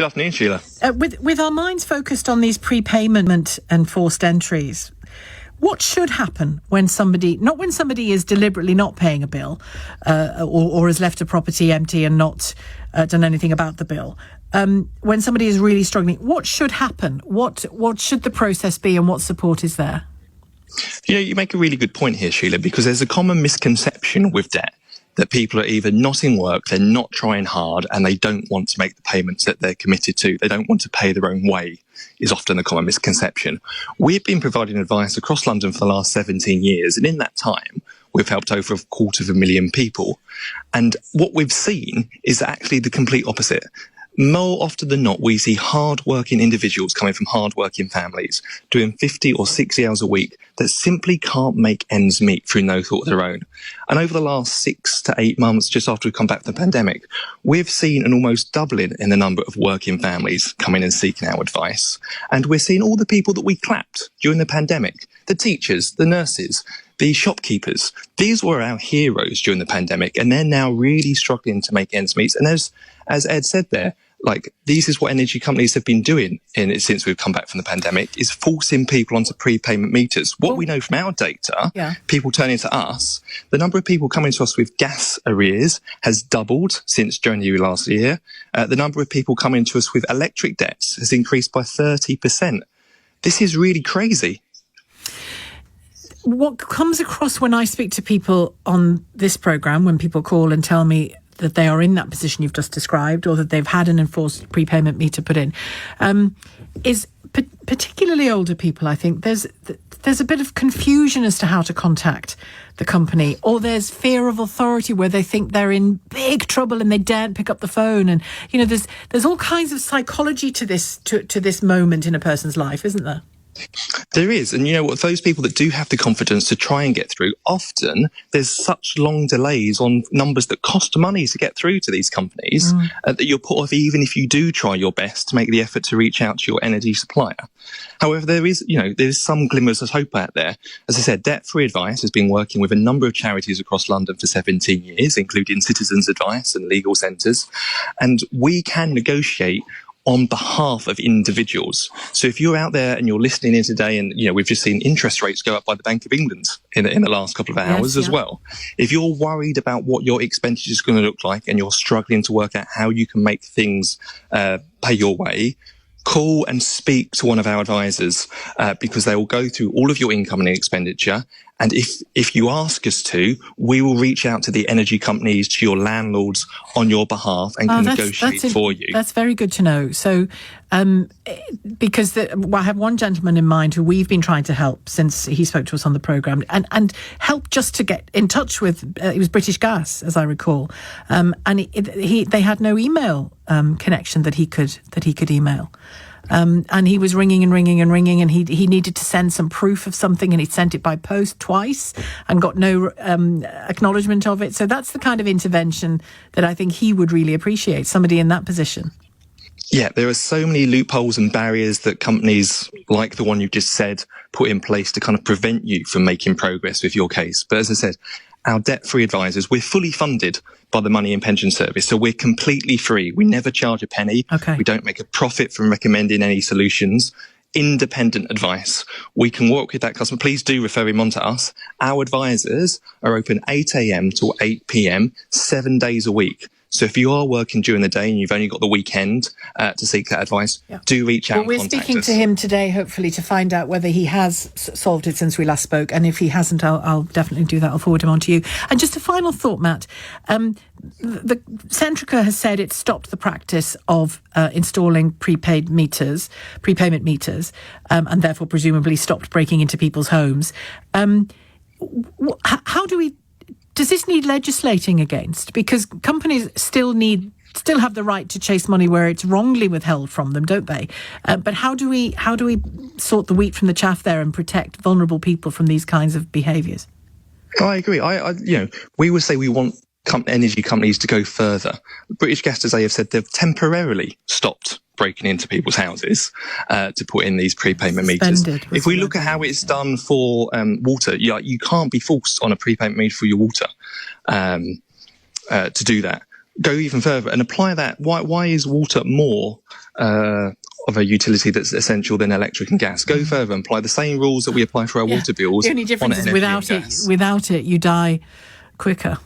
Good afternoon, Sheila. With our minds focused on these prepayment and forced entries, what should happen when somebody is deliberately not paying a bill or has left a property empty and not done anything about the bill? When somebody is really struggling, what should happen? What should the process be, and what support is there? You make a really good point here, Sheila, because there's a common misconception with debt that people are either not in work, they're not trying hard, and they don't want to make the payments that they're committed to. They don't want to pay their own way, is often a common misconception. We've been providing advice across London for the last 17 years, and in that time, we've helped over 250,000 people. And what we've seen is actually the complete opposite. More often than not, we see hard-working individuals coming from hard-working families doing 50 or 60 hours a week that simply can't make ends meet through no fault of their own. And over the last 6 to 8 months, just after we've come back from the pandemic, we've seen an almost doubling in the number of working families coming and seeking our advice. And we're seeing all the people that we clapped during the pandemic, the teachers, the nurses, the shopkeepers. These were our heroes during the pandemic, and they're now really struggling to make ends meet. And as Ed said there, this is what energy companies have been doing since we've come back from the pandemic, is forcing people onto prepayment meters. What we know from our data, people turning to us, the number of people coming to us with gas arrears has doubled since January last year. The number of people coming to us with electric debts has increased by 30%. This is really crazy. What comes across when I speak to people on this programme, when people call and tell me that they are in that position you've just described, or that they've had an enforced prepayment meter put in, is particularly older people. I think there's a bit of confusion as to how to contact the company, or there's fear of authority where they think they're in big trouble and they daren't pick up the phone. And there's all kinds of psychology to this moment in a person's life, isn't there? There is. And you know what, those people that do have the confidence to try and get through, often there's such long delays on numbers that cost money to get through to these companies that you're put off even if you do try your best to make the effort to reach out to your energy supplier. However, there's some glimmers of hope out there. As I said, Debt-Free Advice has been working with a number of charities across London for 17 years, including Citizens Advice and legal centres, and we can negotiate on behalf of individuals. So if you're out there and you're listening in today, and we've just seen interest rates go up by the Bank of England in the last couple of hours as well. If you're worried about what your expenditure is going to look like and you're struggling to work out how you can make things pay your way, call and speak to one of our advisors because they will go through all of your income and expenditure. And if you ask us to, we will reach out to the energy companies, to your landlords on your behalf and can negotiate for you. That's very good to know. So, because I have one gentleman in mind who we've been trying to help since he spoke to us on the programme, and help just to get in touch with, it was British Gas, as I recall. And they had no email connection that he could email. And he was ringing, and he needed to send some proof of something, and he sent it by post twice and got no acknowledgement of it. So that's the kind of intervention that I think he would really appreciate, somebody in that position. Yeah, there are so many loopholes and barriers that companies like the one you just said put in place to kind of prevent you from making progress with your case. But as I said, our debt-free advisors, we're fully funded by the Money and Pension Service, so we're completely free. We never charge a penny. Okay. We don't make a profit from recommending any solutions. Independent advice. We can work with that customer. Please do refer him on to us. Our advisors are open 8 a.m. till 8 p.m, 7 days a week. So if you are working during the day and you've only got the weekend to seek that advice, do reach out and contact us. We're speaking to him today, hopefully, to find out whether he has solved it since we last spoke. And if he hasn't, I'll definitely do that. I'll forward him on to you. And just a final thought, Matt. The Centrica has said it stopped the practice of installing prepayment meters, and therefore presumably stopped breaking into people's homes. How do we... Does this need legislating against? Because companies still have the right to chase money where it's wrongly withheld from them, don't they? But how do we sort the wheat from the chaff there and protect vulnerable people from these kinds of behaviours? I agree. We would say we want energy companies to go further. British Gas, as they have said, they've temporarily stopped breaking into people's houses to put in these prepayment meters. If we look at how it's done for water, you can't be forced on a prepayment meter for your water to do that. go even further and apply that. Why is water more of a utility that's essential than electric and gas? Go further and apply the same rules that we apply for our water bills. The only difference is without it, you die quicker.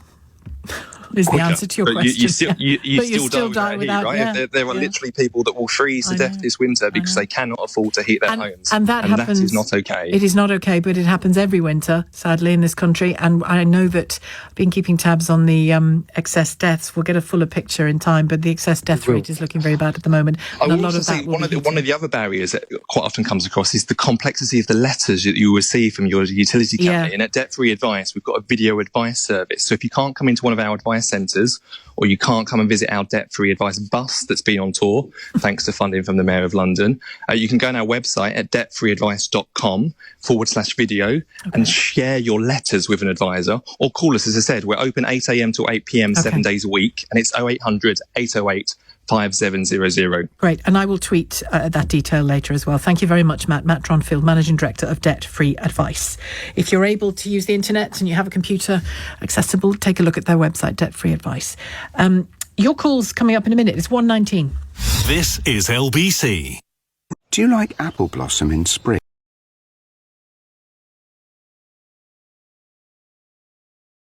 Is the answer to your question. You still die without heat, right? Yeah, there are literally people that will freeze to death this winter because they cannot afford to heat their homes. And that happens. That is not okay. It is not okay, but it happens every winter, sadly, in this country. And I know that I've been keeping tabs on the excess deaths. We'll get a fuller picture in time, but the excess death rate is looking very bad at the moment. And a lot of that one of the other barriers that quite often comes across is the complexity of the letters that you receive from your utility company. And at Debt Free Advice, we've got a video advice service. So if you can't come into one of our advice centres, or you can't come and visit our debt-free advice bus that's been on tour, thanks to funding from the Mayor of London, you can go on our website at debtfreeadvice.com/video and share your letters with an advisor, or call us. As I said, we're open 8 a.m. till 8 p.m. 7 days a week, and it's 0800 808 5700. Great, and I will tweet that detail later as well. Thank you very much, Matt. Matt Dronfield, Managing Director of Debt Free Advice. If you're able to use the internet and you have a computer accessible, take a look at their website, Debt Free Advice. Your call's coming up in a minute. It's 1:19. This is LBC. Do you like apple blossom in spring?